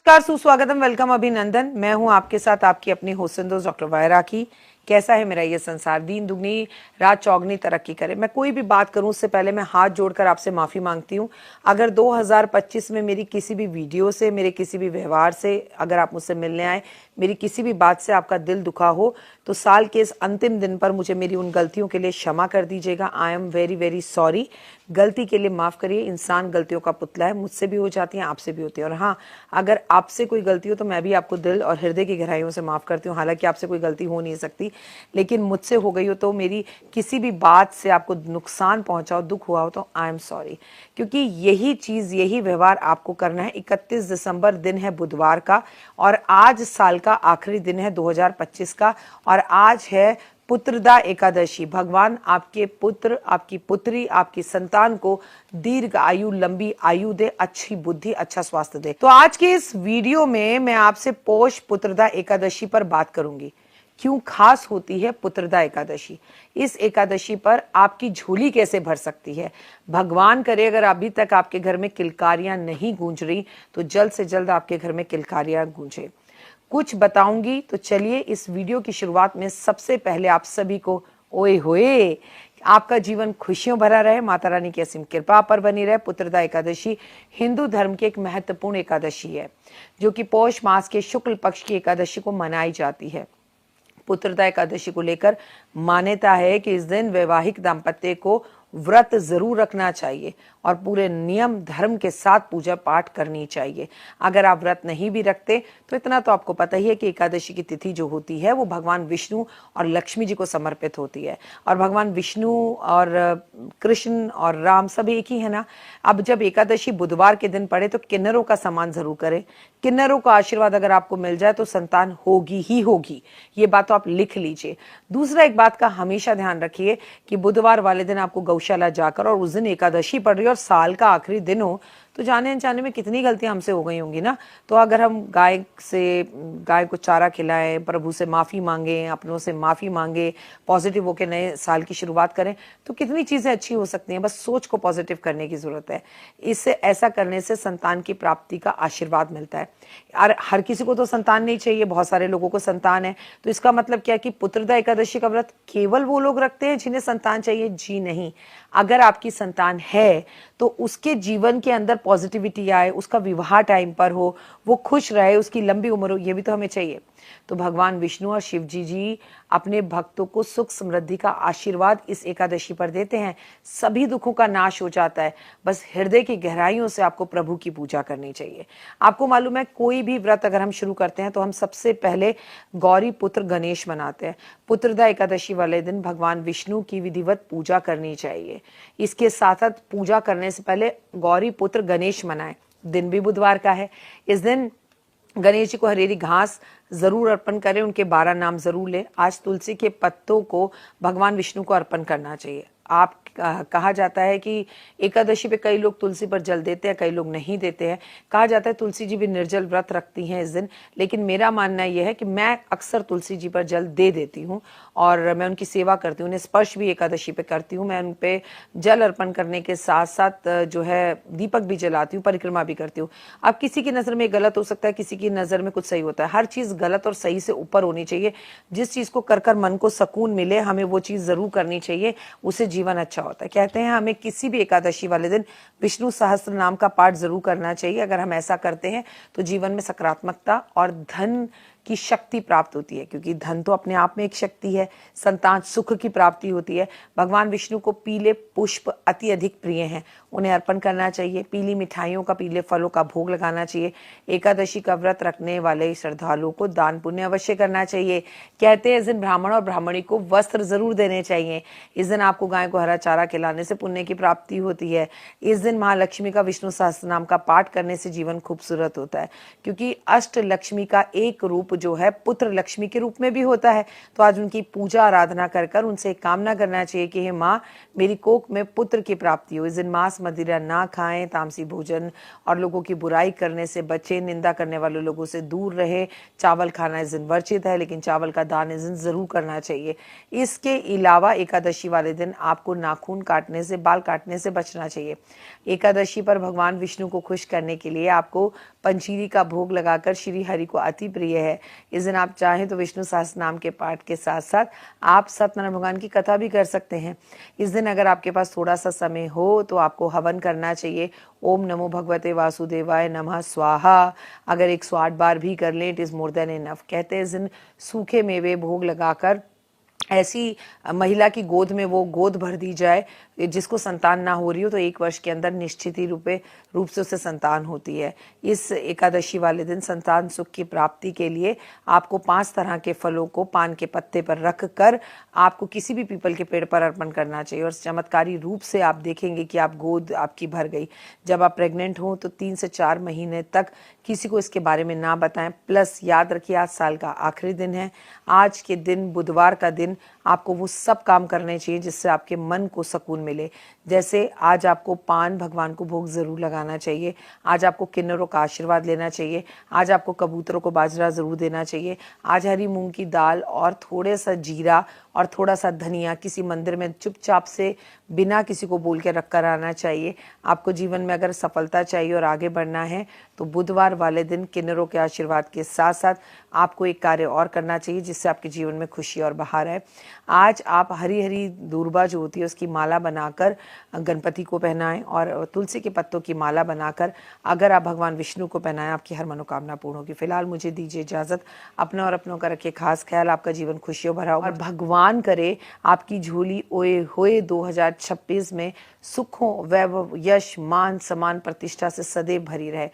नमस्कार, सुस्वागतम, वेलकम, अभिनंदन। मैं हूं आपके साथ आपकी अपनी होस्ट दोस्त डॉक्टर वायरा की। कैसा है मेरा ये संसार, दिन दुगनी रात चौगनी तरक्की करे। मैं कोई भी बात करूं उससे पहले मैं हाथ जोड़कर आपसे माफ़ी मांगती हूं। अगर 2025 में मेरी किसी भी वीडियो से, मेरे किसी भी व्यवहार से, अगर आप मुझसे मिलने आए, मेरी किसी भी बात से आपका दिल दुखा हो, तो साल के इस अंतिम दिन पर मुझे मेरी उन गलतियों के लिए क्षमा कर दीजिएगा। I am very very sorry. गलती के लिए माफ़ करिए। इंसान गलतियों का पुतला है, मुझसे भी हो जाती हैं, आपसे भी होती है। और हाँ, अगर आपसे कोई गलती हो तो मैं भी आपको दिल और हृदय की गहराइयों से माफ़ करती हूँ। हालांकि आपसे कोई गलती हो नहीं सकती, लेकिन मुझसे हो गई हो तो, मेरी किसी भी बात से आपको नुकसान पहुंचा हो, दुख हुआ हो, तो आई एम सॉरी। क्योंकि यही चीज़, यही व्यवहार आपको करना है। 31 दिसंबर दिन है बुधवार का, और आज साल का आखिरी दिन है 2025 का, और आज है पुत्रदा एकादशी। भगवान आपके पुत्र, आपकी पुत्री, आपकी संतान को दीर्घ आयु, लंबी आयु दे, अच्छी बुद्धि, अच्छा स्वास्थ्य दे। तो आज के इस वीडियो में मैं आपसे पौष पुत्रदा एकादशी पर बात करूंगी। क्यों खास होती है पुत्रदा एकादशी? इस एकादशी पर आपकी झोली कैसे भर सकती है? भगवान करे अगर अभी तक आपके घर में किलकारियां नहीं गूंज रही तो जल्द से जल्द आपके घर में किलकारियां गूंजे। कुछ बताऊंगी, तो चलिए इस वीडियो की शुरुआत में सबसे पहले आप सभी को ओए होए, आपका जीवन खुशियों भरा रहे, माता रानी की असीम कृपा पर बनी रहे। पुत्रदा एकादशी हिंदू धर्म की एक महत्वपूर्ण एकादशी है, जो कि पौष मास के शुक्ल पक्ष की एकादशी को मनाई जाती है। पुत्रदा एकादशी को लेकर मान्यता है कि इस दिन वैवाहिक दाम्पत्य को व्रत जरूर रखना चाहिए और पूरे नियम धर्म के साथ पूजा पाठ करनी चाहिए। अगर आप व्रत नहीं भी रखते तो इतना तो आपको पता ही है कि एकादशी की तिथि जो होती है वो भगवान विष्णु और लक्ष्मी जी को समर्पित होती है। और भगवान विष्णु और कृष्ण और राम सब एक ही है ना। अब जब एकादशी बुधवार के दिन पड़े तो किन्नरों का सम्मान जरूर करें। किन्नरों का आशीर्वाद अगर आपको मिल जाए तो संतान होगी ही होगी। ये बात तो आप लिख लीजिए। दूसरा, एक बात का हमेशा ध्यान रखिए कि बुधवार वाले दिन आपको गौशाला जाकर, और उस दिन एकादशी पड़ रही है और साल का आखिरी दिन हो, तो जाने अनजाने में कितनी गलतियां हमसे हो गई होंगी ना। तो अगर हम गाय को चारा खिलाएं, प्रभु से माफ़ी मांगें, अपनों से माफ़ी मांगे, पॉजिटिव होकर नए साल की शुरुआत करें, तो कितनी चीज़ें अच्छी हो सकती हैं। बस सोच को पॉजिटिव करने की ज़रूरत है। इससे, ऐसा करने से संतान की प्राप्ति का आशीर्वाद मिलता है। और हर किसी को तो संतान नहीं चाहिए, बहुत सारे लोगों को संतान है। तो इसका मतलब क्या कि पुत्रदा एकादशी का व्रत केवल वो लोग रखते हैं जिन्हें संतान चाहिए? जी नहीं। अगर आपकी संतान है तो उसके जीवन के अंदर पॉजिटिविटी आए, उसका विवाह टाइम पर हो, वो खुश रहे, उसकी लंबी उम्र हो, ये भी तो हमें चाहिए। तो भगवान विष्णु और शिव जी अपने भक्तों को सुख समृद्धि का आशीर्वाद इस एकादशी पर देते हैं। सभी दुखों का नाश हो जाता है। बस हृदय की गहराइयों से आपको प्रभु की पूजा करनी चाहिए। आपको मालूम है, कोई भी व्रत अगर हम शुरू करते हैं तो हम सबसे पहले गौरी पुत्र गणेश मनाते हैं। पुत्रदा एकादशी वाले दिन भगवान विष्णु की विधिवत पूजा करनी चाहिए। इसके साथ साथ पूजा करने से पहले गौरी पुत्र गणेश मनाएं। दिन भी बुधवार का है। इस दिन गणेश जी को हरेरी घास जरूर अर्पण करें, उनके 12 नाम जरूर लें। आज तुलसी के पत्तों को भगवान विष्णु को अर्पण करना चाहिए। आप कहा जाता है कि एकादशी पे कई लोग तुलसी पर जल देते हैं, कई लोग नहीं देते हैं। कहा जाता है तुलसी जी भी निर्जल व्रत रखती हैं इस दिन, लेकिन मेरा मानना यह है कि मैं अक्सर तुलसी जी पर जल दे देती हूँ और मैं उनकी सेवा करती हूँ, उन्हें स्पर्श भी एकादशी पे करती हूँ। मैं उन पे जल अर्पण करने के साथ साथ जो है दीपक भी जलाती हूँ, परिक्रमा भी करती हूँ। अब किसी की नज़र में गलत हो सकता है, किसी की नज़र में कुछ सही होता है। हर चीज़ गलत और सही से ऊपर होनी चाहिए। जिस चीज़ को कर कर मन को सुकून मिले, हमें वो चीज़ ज़रूर करनी चाहिए, उससे जीवन अच्छा होता है। कहते हैं हमें किसी भी एकादशी वाले दिन विष्णु सहस्त्र नाम का पाठ जरूर करना चाहिए। अगर हम ऐसा करते हैं तो जीवन में सकारात्मकता और धन की शक्ति प्राप्त होती है, क्योंकि धन तो अपने आप में एक शक्ति है। संतान सुख की प्राप्ति होती है। भगवान विष्णु को पीले पुष्प अति अधिक प्रिय हैं, उन्हें अर्पण करना चाहिए। पीली मिठाइयों का, पीले फलों का भोग लगाना चाहिए। एकादशी का व्रत रखने वाले श्रद्धालुओं को दान पुण्य अवश्य करना चाहिए। कहते हैं इस दिन ब्राह्मण और ब्राह्मणी को वस्त्र जरूर देने चाहिए। इस दिन आपको गाय को हरा चारा खिलाने से पुण्य की प्राप्ति होती है। इस दिन महालक्ष्मी का विष्णु सहस्त्र नाम का पाठ करने से जीवन खूबसूरत होता है, क्योंकि अष्ट लक्ष्मी का एक रूप जो है पुत्र लक्ष्मी के रूप में भी होता है। तो आज उनकी पूजा आराधना कर कर उनसे कामना करना चाहिए कि हे माँ, मेरी कोख में पुत्र की प्राप्ति हो। इस दिन मांस मदिरा ना खाएं, तामसी भोजन और लोगों की बुराई करने से बचें, निंदा करने वाले लोगों से दूर रहे। चावल खाना इस दिन वर्जित है, लेकिन चावल का दान इस दिन जरूर करना चाहिए। इसके अलावा एकादशी वाले दिन आपको नाखून काटने से, बाल काटने से बचना चाहिए। एकादशी पर भगवान विष्णु को खुश करने के लिए आपको पंजीरी का भोग लगाकर श्री हरि को अति प्रिय है। इस दिन आप चाहें तो विष्णु सहस्त्र नाम के पाठ के साथ साथ आप सत्यनारायण भगवान की कथा भी कर सकते हैं। इस दिन अगर आपके पास थोड़ा सा समय हो तो आपको हवन करना चाहिए। ओम नमो भगवते वासुदेवाय नमः स्वाहा अगर 108 बार भी कर लें, it is more than enough. कहते हैं इस दिन सूखे मेवे भोग लगाकर ऐसी महिला की गोद में वो गोद भर दी जाए जिसको संतान ना हो रही हो, तो 1 वर्ष के अंदर निश्चित ही रूप से उसे संतान होती है। इस एकादशी वाले दिन संतान सुख की प्राप्ति के लिए आपको 5 तरह के फलों को पान के पत्ते पर रख कर आपको किसी भी पीपल के पेड़ पर अर्पण करना चाहिए और चमत्कारी रूप से आप देखेंगे कि आप गोद आपकी भर गई। जब आप प्रेग्नेंट हो तो 3 से 4 महीने तक किसी को इसके बारे में ना बताएं। प्लस याद रखिए आज साल का आखिरी दिन है। आज के दिन बुधवार का दिन आपको वो सब काम करने चाहिए जिससे आपके मन को सुकून मिले। जैसे आज आपको पान भगवान को भोग जरूर लगाना चाहिए। आज आपको किन्नरों का आशीर्वाद लेना चाहिए। आज आपको कबूतरों को बाजरा जरूर देना चाहिए। आज हरी मूंग की दाल और थोड़े सा जीरा और थोड़ा सा धनिया किसी मंदिर में चुपचाप से बिना किसी को बोल के रख कर आना चाहिए। आपको जीवन में अगर सफलता चाहिए और आगे बढ़ना है तो बुधवार वाले दिन किन्नरों के आशीर्वाद के साथ साथ आपको एक कार्य और करना चाहिए जिससे आपके जीवन में खुशी और बहार है। आज आप हरी हरी दूर्बा जो होती है उसकी माला बनाकर गणपति को पहनाएं और तुलसी के पत्तों की माला बनाकर अगर आप भगवान विष्णु को पहनाएं, आपकी हर मनोकामना पूर्ण होगी। फिलहाल मुझे दीजिए इजाजत। अपना और अपनों का रखिए खास ख्याल। आपका जीवन खुशियों भरा हो और भगवान करे आपकी झोली ओए हुए 2026 में सुखों, वैभव, यश, मान, सम्मान, प्रतिष्ठा से सदैव भरी रहे।